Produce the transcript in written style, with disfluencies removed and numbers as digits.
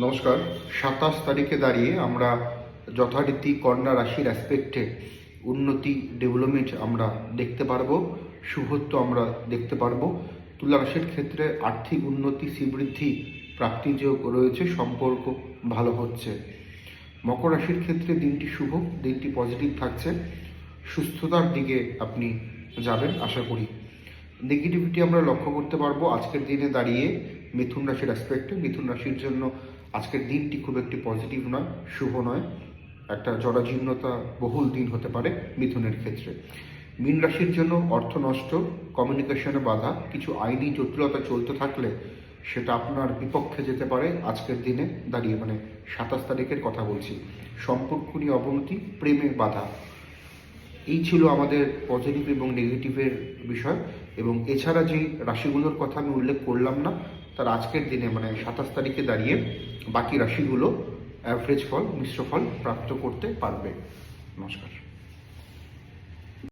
নমস্কার। 27 তারিখে দাঁড়িয়ে আমরা যথারীতি কন্যা রাশির অ্যাসপেক্টে উন্নতি, ডেভেলপমেন্ট আমরা দেখতে পারবো, শুভত্ব আমরা দেখতে পারবো। তুলা রাশির ক্ষেত্রে আর্থিক উন্নতি, শ্রীবৃদ্ধি, প্রাপ্তিযোগ রয়েছে, সম্পর্ক ভালো হচ্ছে। মকর রাশির ক্ষেত্রে দিনটি শুভ, দিনটি পজিটিভ থাকছে, সুস্থতার দিকে আপনি যাবেন আশা করি। নেগেটিভিটি আমরা লক্ষ্য করতে পারবো আজকের দিনে দাঁড়িয়ে মিথুন রাশির অ্যাসপেক্টে। মিথুন রাশির জন্য আজকের দিনটি খুব একটি পজিটিভ নয়, শুভ নয়, একটা জরাজীর্ণতা বহুল দিন হতে পারে মিথুনের ক্ষেত্রে। মীন রাশির জন্য অর্থ নষ্ট, কমিউনিকেশনে বাধা, কিছু আইনি জটিলতা চলতে থাকলে সেটা আপনার বিপক্ষে যেতে পারে আজকের দিনে দাঁড়িয়ে, মানে 27 তারিখের কথা বলছি। সম্পর্ক নিয়ে অবনতি, প্রেমে বাধা। এই ছিল আমাদের পজিটিভ এবং নেগেটিভের বিষয়। এবং এছাড়া যে রাশিগুলোর কথা আমি উল্লেখ করলাম না, তার আজকের দিনে মানে 27 তারিখে দাঁড়িয়ে বাকি রাশিগুলো অ্যাভারেজ ফল, মিশ্র ফল প্রাপ্ত করতে পারবে। নমস্কার।